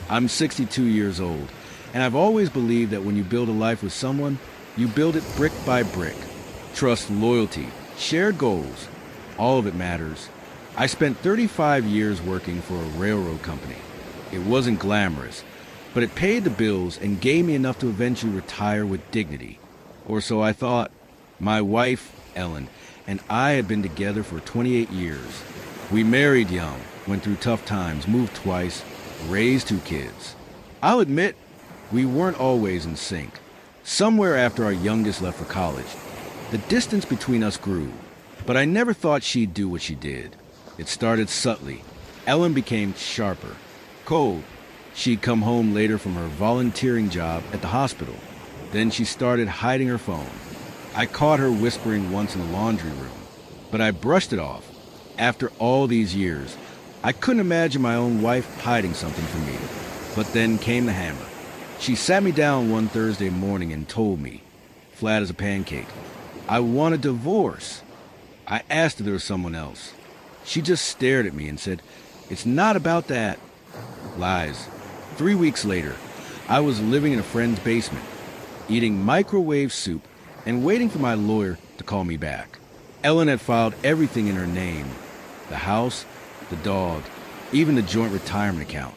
I'm 62 years old, and I've always believed that when you build a life with someone, you build it brick by brick. Trust, loyalty, shared goals, all of it matters. I spent 35 years working for a railroad company. It wasn't glamorous, but it paid the bills and gave me enough to eventually retire with dignity. Or so I thought. My wife, Ellen, and I had been together for 28 years. We married young, went through tough times, moved twice, raised 2 kids. I'll admit, we weren't always in sync. Somewhere after our youngest left for college, the distance between us grew, but I never thought she'd do what she did. It started subtly. Ellen became sharper, cold. She'd come home later from her volunteering job at the hospital. Then she started hiding her phone. I caught her whispering once in the laundry room, but I brushed it off. After all these years, I couldn't imagine my own wife hiding something from me. But then came the hammer. She sat me down one Thursday morning and told me, flat as a pancake, I want a divorce. I asked if there was someone else. She just stared at me and said, "It's not about that." Lies. 3 weeks later, I was living in a friend's basement, eating microwave soup and waiting for my lawyer to call me back. Ellen had filed everything in her name, the house, the dog, even the joint retirement account.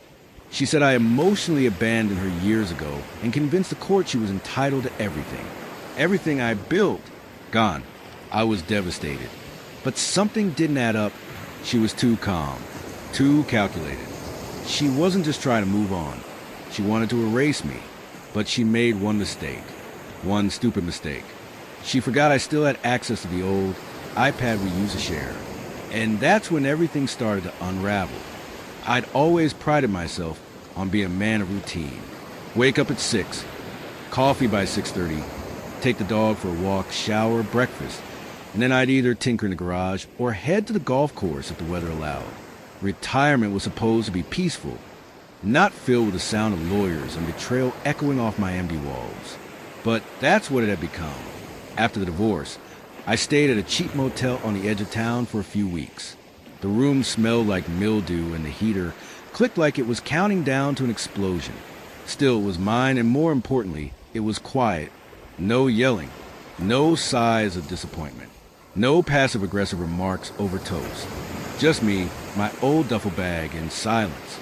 She said I emotionally abandoned her years ago and convinced the court she was entitled to everything. Everything I built, gone. I was devastated. But something didn't add up. She was too calm, too calculated. She wasn't just trying to move on. She wanted to erase me. But she made one mistake. One stupid mistake. She forgot I still had access to the old iPad we used to share. And that's when everything started to unravel. I'd always prided myself on being a man of routine. Wake up at 6, coffee by 6:30, take the dog for a walk, shower, breakfast, and then I'd either tinker in the garage or head to the golf course if the weather allowed. Retirement was supposed to be peaceful, not filled with the sound of lawyers and betrayal echoing off my empty walls. But that's what it had become. After the divorce, I stayed at a cheap motel on the edge of town for a few weeks. The room smelled like mildew and the heater clicked like it was counting down to an explosion. Still, it was mine, and more importantly, it was quiet. No yelling, no sighs of disappointment, no passive-aggressive remarks over toast. Just me, my old duffel bag, and silence.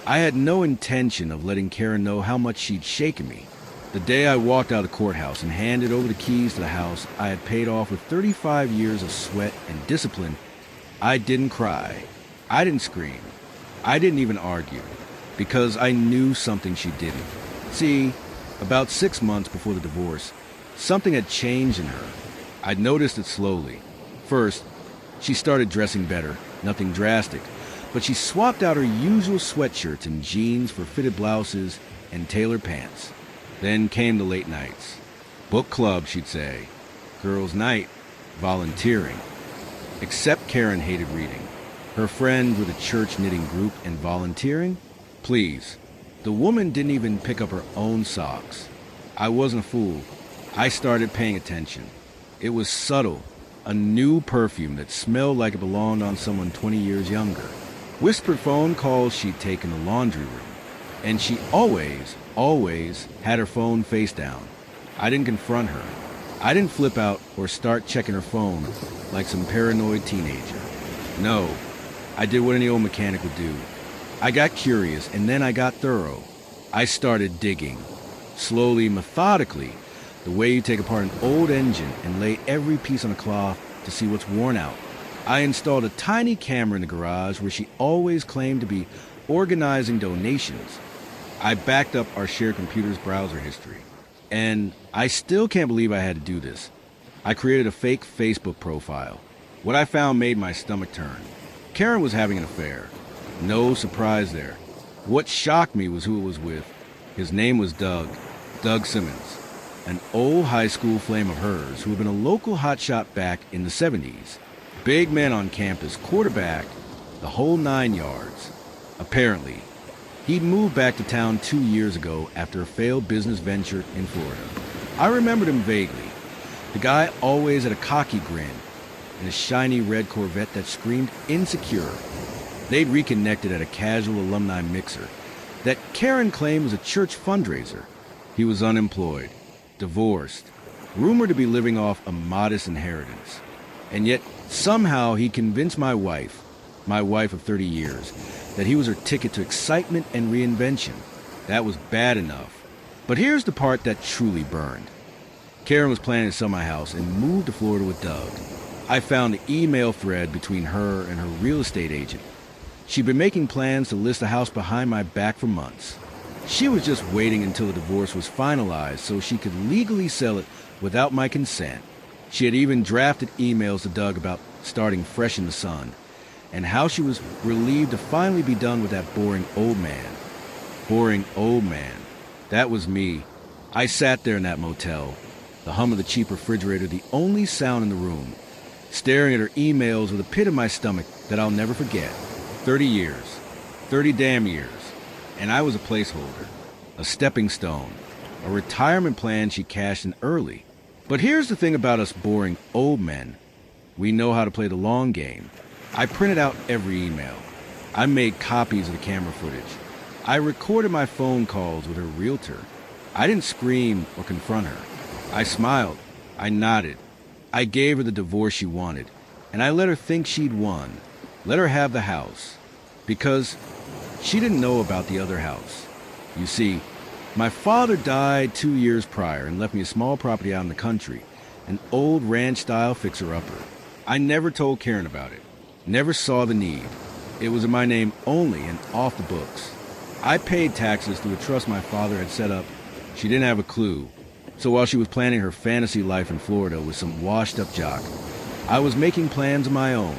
I had no intention of letting Karen know how much she'd shaken me. The day I walked out of the courthouse and handed over the keys to the house I had paid off with 35 years of sweat and discipline, I didn't cry. I didn't scream. I didn't even argue, because I knew something she didn't. See, about 6 months before the divorce, something had changed in her. I'd noticed it slowly. First, she started dressing better, nothing drastic, but she swapped out her usual sweatshirts and jeans for fitted blouses and tailored pants. Then came the late nights. Book club, she'd say. Girls' night. Volunteering. Except Karen hated reading. Her friend with a church knitting group and volunteering? Please. The woman didn't even pick up her own socks. I wasn't a fool. I started paying attention. It was subtle. A new perfume that smelled like it belonged on someone 20 years younger. Whispered phone calls she'd take in the laundry room. And she always had her phone face down. I didn't confront her. I didn't flip out or start checking her phone like some paranoid teenager. No, I did what any old mechanic would do. I got curious, and then I got thorough. I started digging. Slowly, methodically, the way you take apart an old engine and lay every piece on a cloth to see what's worn out. I installed a tiny camera in the garage where she always claimed to be organizing donations. I backed up our shared computer's browser history. And I still can't believe I had to do this. I created a fake Facebook profile. What I found made my stomach turn. Karen was having an affair. No surprise there. What shocked me was who it was with. His name was Doug Simmons, an old high school flame of hers who had been a local hotshot back in the 70s. Big man on campus, quarterback, the whole 9 yards. Apparently, he'd moved back to town 2 years ago after a failed business venture in Florida. I remembered him vaguely. The guy always had a cocky grin and a shiny red Corvette that screamed insecure. They'd reconnected at a casual alumni mixer. that Karen claimed was a church fundraiser. He was unemployed, divorced, rumored to be living off a modest inheritance. And yet, somehow he convinced my wife of 30 years, that he was her ticket to excitement and reinvention. That was bad enough. But here's the part that truly burned. Karen was planning to sell my house and move to Florida with Doug. I found the email thread between her and her real estate agent. She'd been making plans to list the house behind my back for months. She was just waiting until the divorce was finalized so she could legally sell it without my consent. She had even drafted emails to Doug about starting fresh in the sun, and how she was relieved to finally be done with that boring old man. Boring old man. That was me. I sat there in that motel, the hum of the cheap refrigerator the only sound in the room, staring at her emails with a pit in my stomach that I'll never forget. 30 years. 30 damn years. And I was a placeholder, a stepping stone, a retirement plan she cashed in early. But here's the thing about us boring old men. We know how to play the long game. I printed out every email. I made copies of the camera footage. I recorded my phone calls with her realtor. I didn't scream or confront her. I smiled. I nodded. I gave her the divorce she wanted, and I let her think she'd won. Let her have the house. Because she didn't know about the other house. You see, my father died 2 years prior and left me a small property out in the country, an old ranch-style fixer-upper. I never told Karen about it. Never saw the need. It was in my name only and off the books. I paid taxes through a trust my father had set up. She didn't have a clue. So while she was planning her fantasy life in Florida with some washed-up jock, I was making plans of my own.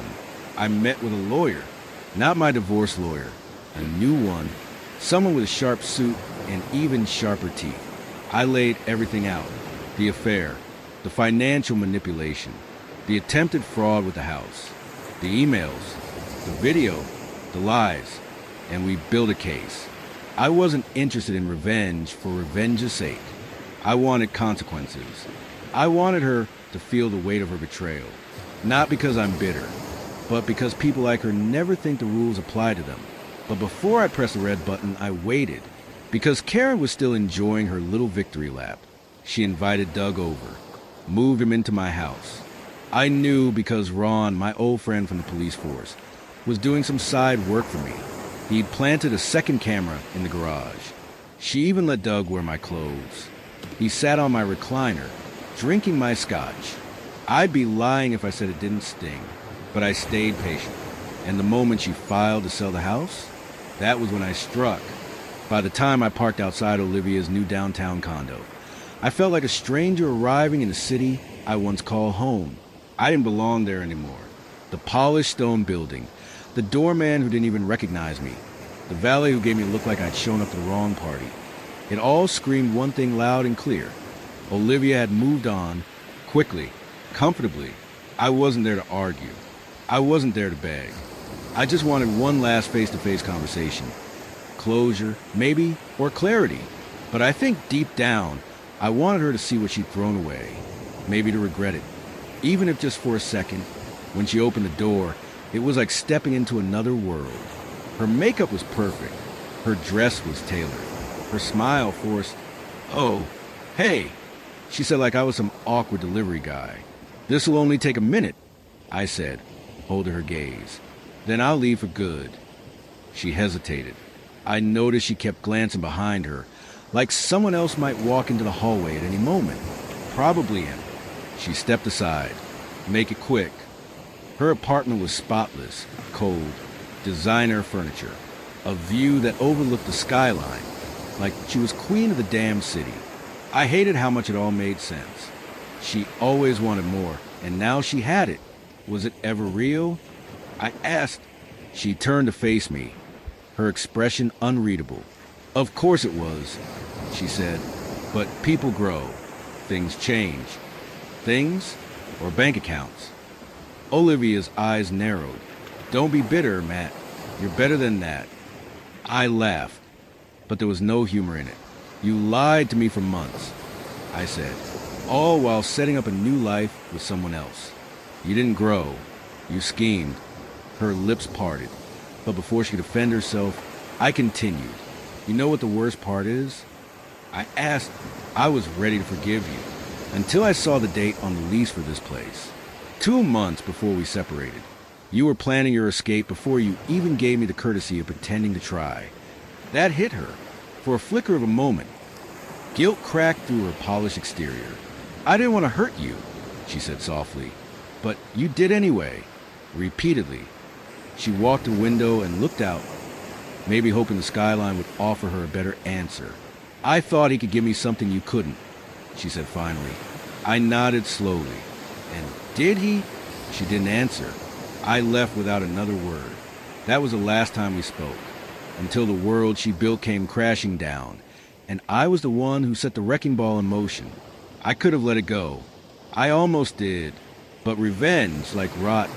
I met with a lawyer, not my divorce lawyer, a new one, someone with a sharp suit and even sharper teeth. I laid everything out. The affair, the financial manipulation, the attempted fraud with the house, the emails, the video, the lies, and we built a case. I wasn't interested in revenge for revenge's sake. I wanted consequences. I wanted her to feel the weight of her betrayal. Not because I'm bitter, but because people like her never think the rules apply to them. But before I pressed the red button, I waited. Because Karen was still enjoying her little victory lap. She invited Doug over, moved him into my house. I knew because Ron, my old friend from the police force, was doing some side work for me. He'd planted a second camera in the garage. She even let Doug wear my clothes. He sat on my recliner, drinking my scotch. I'd be lying if I said it didn't sting, but I stayed patient. And the moment she filed to sell the house, that was when I struck. By the time I parked outside Olivia's new downtown condo, I felt like a stranger arriving in a city I once called home. I didn't belong there anymore. The polished stone building, the doorman who didn't even recognize me, the valet who gave me a look like I'd shown up to the wrong party. It all screamed one thing loud and clear. Olivia had moved on, quickly, comfortably. I wasn't there to argue. I wasn't there to beg. I just wanted one last face-to-face conversation. Closure, maybe, or clarity. But I think deep down, I wanted her to see what she'd thrown away. Maybe to regret it. Even if just for a second. When she opened the door, it was like stepping into another world. Her makeup was perfect. Her dress was tailored. Her smile forced, "Oh, hey," she said like I was some awkward delivery guy. "This'll only take a minute," I said, holding her gaze. "Then I'll leave for good." She hesitated. I noticed she kept glancing behind her, like someone else might walk into the hallway at any moment. Probably him. She stepped aside. "Make it quick." Her apartment was spotless, cold, designer furniture, a view that overlooked the skyline, like she was queen of the damn city. I hated how much it all made sense. She always wanted more, and now she had it. Was it ever real? I asked. She turned to face me, her expression unreadable. "Of course it was," she said, "but people grow. Things change." Things? Or bank accounts? Olivia's eyes narrowed. "Don't be bitter, Matt. You're better than that." I laughed, but there was no humor in it. "You lied to me for months," I said, "all while setting up a new life with someone else. You didn't grow. You schemed." Her lips parted, but before she could defend herself, I continued. You know what the worst part is? I was ready to forgive you until I saw the date on the lease for this place. 2 months before we separated. You were planning your escape before you even gave me the courtesy of pretending to try. That hit her. For a flicker of a moment, guilt cracked through her polished exterior. I didn't want to hurt you, she said softly, but you did anyway, repeatedly. She walked to the window and looked out, maybe hoping the skyline would offer her a better answer. I thought he could give me something you couldn't, she said finally. I nodded slowly. And did he? She didn't answer. I left without another word. That was the last time we spoke, until the world she built came crashing down, and I was the one who set the wrecking ball in motion. I could have let it go. I almost did, but revenge, like rot,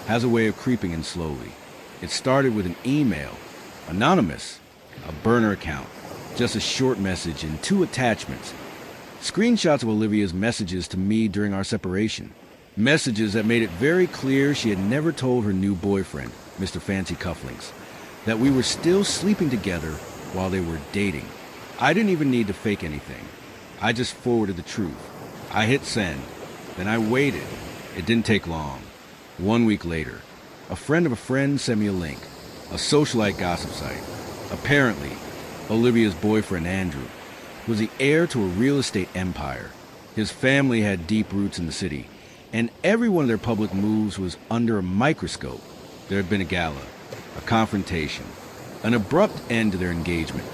has a way of creeping in slowly. It started with an email, anonymous, a burner account, just a short message and 2 attachments. Screenshots of Olivia's messages to me during our separation. Messages that made it very clear she had never told her new boyfriend, Mr. Fancy Cufflinks, that we were still sleeping together while they were dating. I didn't even need to fake anything. I just forwarded the truth. I hit send. Then I waited. It didn't take long. 1 week later, a friend of a friend sent me a link. A socialite gossip site. Apparently, Olivia's boyfriend, Andrew, was the heir to a real estate empire. His family had deep roots in the city, and every one of their public moves was under a microscope. There had been a gala, a confrontation, an abrupt end to their engagement,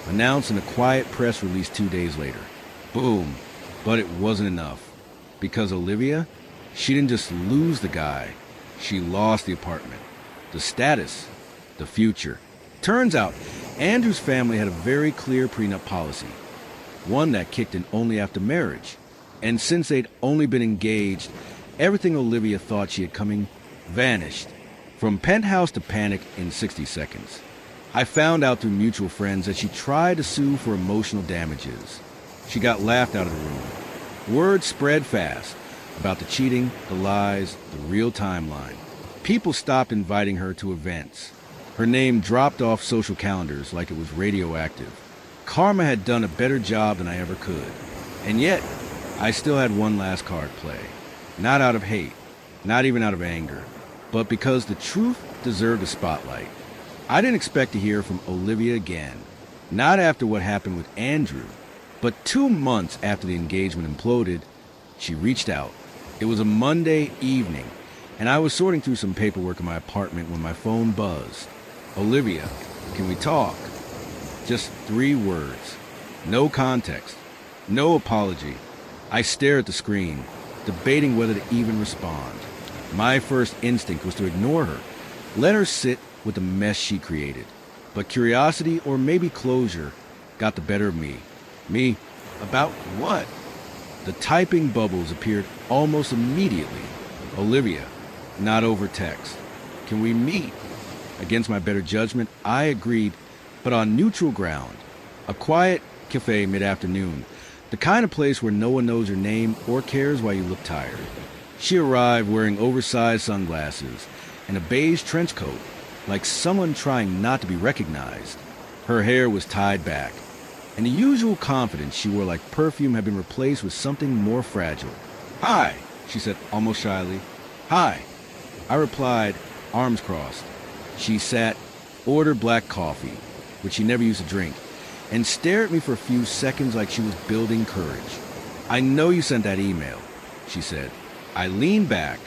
announced in a quiet press release 2 days later. Boom. But it wasn't enough. Because Olivia, she didn't just lose the guy, she lost the apartment, the status, the future. Turns out, Andrew's family had a very clear prenup policy, one that kicked in only after marriage. And since they'd only been engaged, everything Olivia thought she had coming vanished. From penthouse to panic in 60 seconds. I found out through mutual friends that she tried to sue for emotional damages. She got laughed out of the room. Word spread fast about the cheating, the lies, the real timeline. People stopped inviting her to events. Her name dropped off social calendars like it was radioactive. Karma had done a better job than I ever could. And yet, I still had one last card play. Not out of hate, not even out of anger, but because the truth deserved a spotlight. I didn't expect to hear from Olivia again. Not after what happened with Andrew, but 2 months after the engagement imploded, she reached out. It was a Monday evening, and I was sorting through some paperwork in my apartment when my phone buzzed. Olivia, can we talk? Just 3 words. No context. No apology. I stared at the screen, debating whether to even respond. My first instinct was to ignore her, let her sit with the mess she created. But curiosity, or maybe closure, got the better of me. Me? About what? The typing bubbles appeared almost immediately. Olivia, not over text. Can we meet? Against my better judgment, I agreed, but on neutral ground. A quiet cafe mid-afternoon, the kind of place where no one knows your name or cares why you look tired. She arrived wearing oversized sunglasses and a beige trench coat, like someone trying not to be recognized. Her hair was tied back, and the usual confidence she wore like perfume had been replaced with something more fragile. "Hi," she said almost shyly. "Hi." I replied, arms crossed. She sat, ordered black coffee, which she never used to drink, and stared at me for a few seconds like she was building courage. "I know you sent that email," she said. I leaned back.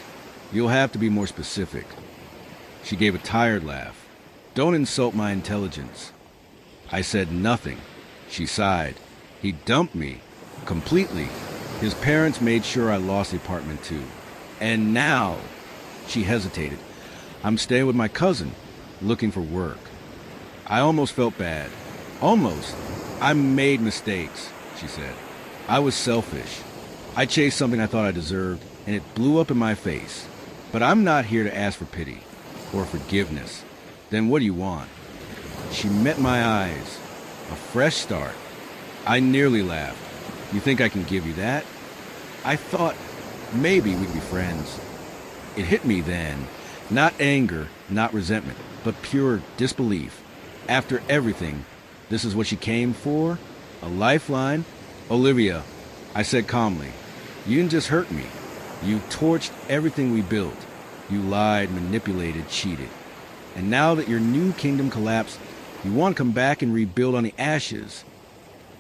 "You'll have to be more specific." She gave a tired laugh. "Don't insult my intelligence." I said nothing. She sighed. "He dumped me. Completely. His parents made sure I lost the apartment too. And now," she hesitated, "I'm staying with my cousin, looking for work." I almost felt bad. Almost. "I made mistakes," she said. "I was selfish. I chased something I thought I deserved, and it blew up in my face. But I'm not here to ask for pity or forgiveness." "Then what do you want?" She met my eyes. A fresh start. I nearly laughed. "You think I can give you that?" I thought maybe we'd be friends. It hit me then. Not anger, not resentment, but pure disbelief. After everything, This is what she came for? A lifeline? Olivia, I said calmly, you didn't just hurt me. You torched everything we built. You lied, manipulated, cheated. And now that your new kingdom collapsed, you want to come back and rebuild on the ashes.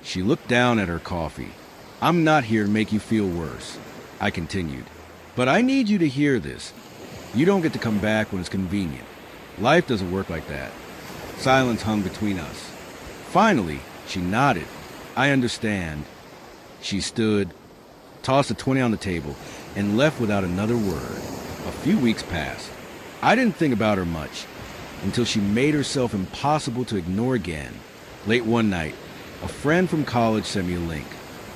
She looked down at her coffee. I'm not here to make you feel worse, I continued. But I need you to hear this. You don't get to come back when it's convenient. Life doesn't work like that. Silence hung between us. Finally, she nodded. I understand. She stood, tossed a 20 on the table, and left without another word. A few weeks passed. I didn't think about her much until she made herself impossible to ignore again. Late one night, a friend from college sent me a link,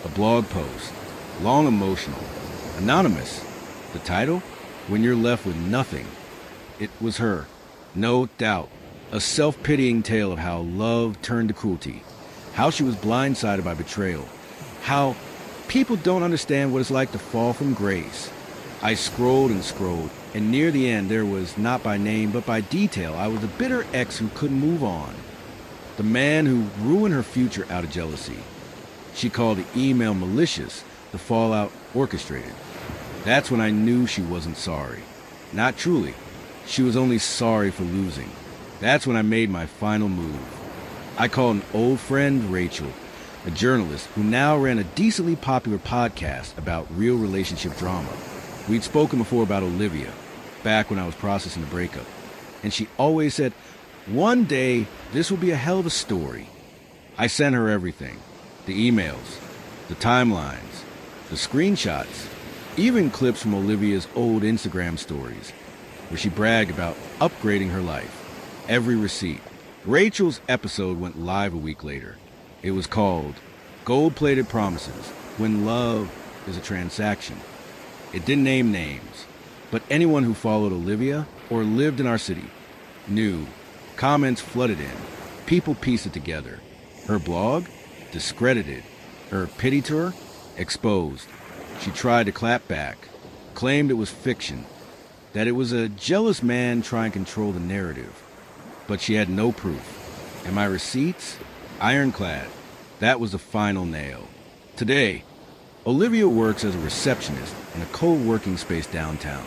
a blog post, long, emotional, anonymous. The title? When You're Left with Nothing. It was her, no doubt, a self-pitying tale of how love turned to cruelty, how she was blindsided by betrayal, how people don't understand what it's like to fall from grace. I scrolled and scrolled, and near the end there was, not by name but by detail, I was a bitter ex who couldn't move on. The man who ruined her future out of jealousy. She called the email malicious, the fallout orchestrated. That's when I knew she wasn't sorry. Not truly. She was only sorry for losing. That's when I made my final move. I called an old friend, Rachel, a journalist who now ran a decently popular podcast about real relationship drama. We'd spoken before about Olivia, back when I was processing the breakup. And she always said, one day, this will be a hell of a story. I sent her everything. The emails, the timelines, the screenshots, even clips from Olivia's old Instagram stories, where she bragged about upgrading her life. Every receipt. Rachel's episode went live a week later. It was called Gold-Plated Promises, When Love is a Transaction. It didn't name names, but anyone who followed Olivia or lived in our city knew. Comments flooded in. People pieced it together. Her blog? Discredited. Her pity tour? Exposed. She tried to clap back, claimed it was fiction, that it was a jealous man trying to control the narrative. But she had no proof. And my receipts? Ironclad. That was the final nail. Today, Olivia works as a receptionist in a co-working space downtown.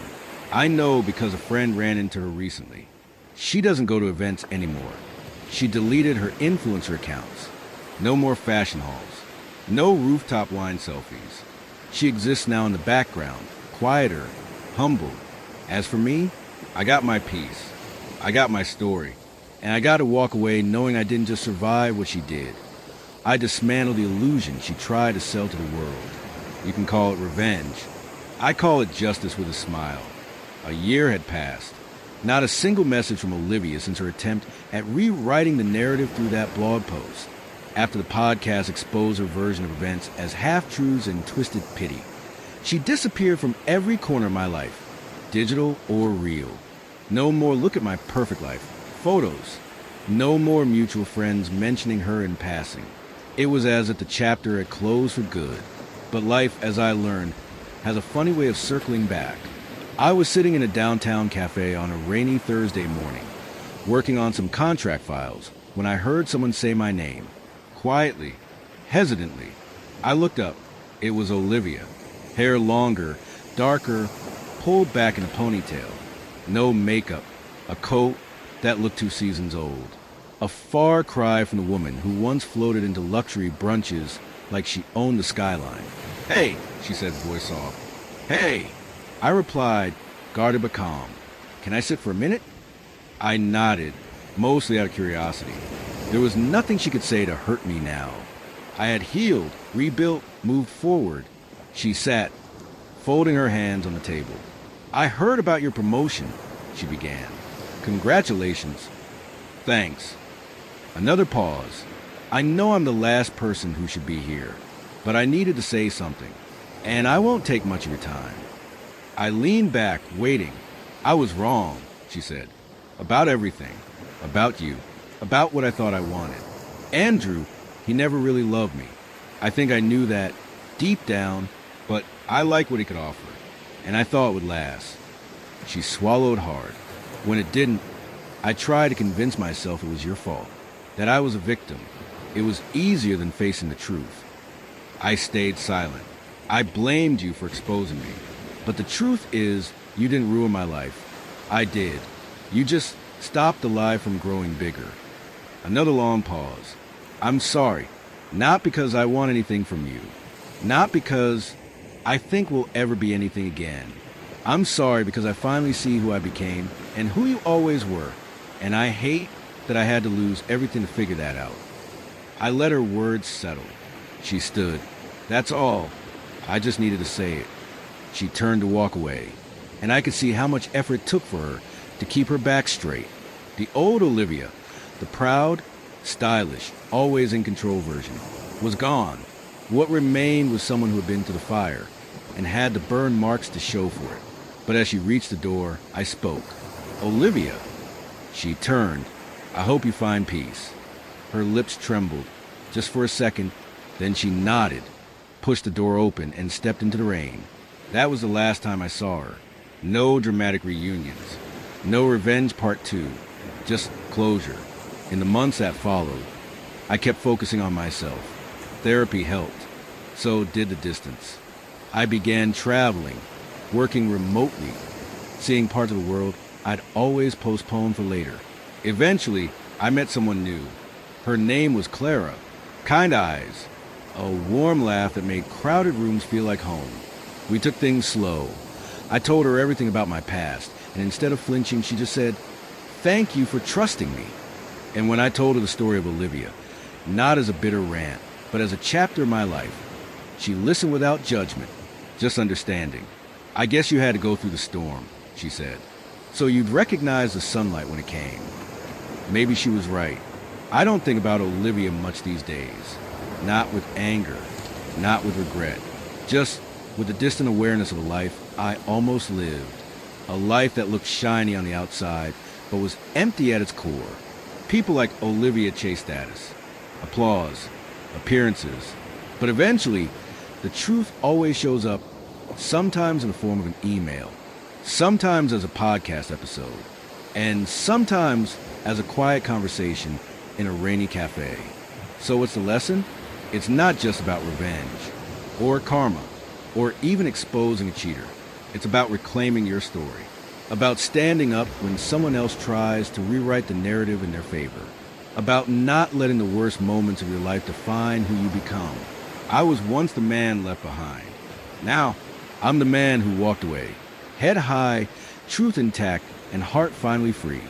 I know because a friend ran into her recently. She doesn't go to events anymore. She deleted her influencer accounts. No more fashion hauls. No rooftop wine selfies. She exists now in the background, quieter, humble. As for me, I got my piece. I got my story. And I got to walk away knowing I didn't just survive what she did. I dismantled the illusion she tried to sell to the world. You can call it revenge. I call it justice with a smile. A year had passed. Not a single message from Olivia since her attempt at rewriting the narrative through that blog post. After the podcast exposed her version of events as half-truths and twisted pity. She disappeared from every corner of my life, digital or real. No more look at my perfect life, photos. No more mutual friends mentioning her in passing. It was as if the chapter had closed for good. But life, as I learned, has a funny way of circling back. I was sitting in a downtown cafe on a rainy Thursday morning, working on some contract files, when I heard someone say my name. Quietly, hesitantly, I looked up. It was Olivia. Hair longer, darker, pulled back in a ponytail. No makeup. A coat that looked 2 seasons old. A far cry from the woman who once floated into luxury brunches like she owned the skyline. "Hey," she said, voice soft. "Hey." I replied, guarded but calm. "Can I sit for a minute?" I nodded, mostly out of curiosity. There was nothing she could say to hurt me now. I had healed, rebuilt, moved forward. She sat, folding her hands on the table. "I heard about your promotion," she began. "Congratulations." "Thanks." Another pause. I know I'm the last person who should be here, but I needed to say something, and I won't take much of your time. I leaned back, waiting. "I was wrong," she said. "About everything. About you. About what I thought I wanted. Andrew, he never really loved me. I think I knew that deep down, but I liked what he could offer, and I thought it would last." She swallowed hard. "When it didn't, I tried to convince myself it was your fault, that I was a victim. It was easier than facing the truth. I stayed silent. I blamed you for exposing me. But the truth is, you didn't ruin my life. I did. You just stopped the lie from growing bigger. Another long pause. I'm sorry. Not because I want anything from you. Not because I think we'll ever be anything again. I'm sorry because I finally see who I became and who you always were. And I hate that I had to lose everything to figure that out. I let her words settle. She stood. That's all. I just needed to say it. She turned to walk away, and I could see how much effort it took for her to keep her back straight. The old Olivia, the proud, stylish, always in control version, was gone. What remained was someone who had been to the fire and had the burn marks to show for it. But as she reached the door, I spoke. Olivia. She turned. I hope you find peace. Her lips trembled, just for a second, then she nodded, pushed the door open, and stepped into the rain. That was the last time I saw her. No dramatic reunions. No revenge part 2. Just closure. In the months that followed, I kept focusing on myself. Therapy helped. So did the distance. I began traveling, working remotely, seeing parts of the world I'd always postponed for later. Eventually, I met someone new. Her name was Clara. Kind eyes. A warm laugh that made crowded rooms feel like home. We took things slow. I told her everything about my past, and instead of flinching, she just said, "Thank you for trusting me." And when I told her the story of Olivia, not as a bitter rant, but as a chapter of my life, she listened without judgment, just understanding. "I guess you had to go through the storm," she said, "so you'd recognize the sunlight when it came." Maybe she was right. I don't think about Olivia much these days. Not with anger, not with regret, just with the distant awareness of a life I almost lived. A life that looked shiny on the outside, but was empty at its core. People like Olivia chase status, applause, appearances. But eventually, the truth always shows up, sometimes in the form of an email, sometimes as a podcast episode, and sometimes as a quiet conversation in a rainy cafe. So what's the lesson? It's not just about revenge, or karma, or even exposing a cheater. It's about reclaiming your story, about standing up when someone else tries to rewrite the narrative in their favor, about not letting the worst moments of your life define who you become. I was once the man left behind. Now, I'm the man who walked away, head high, truth intact, and heart finally free.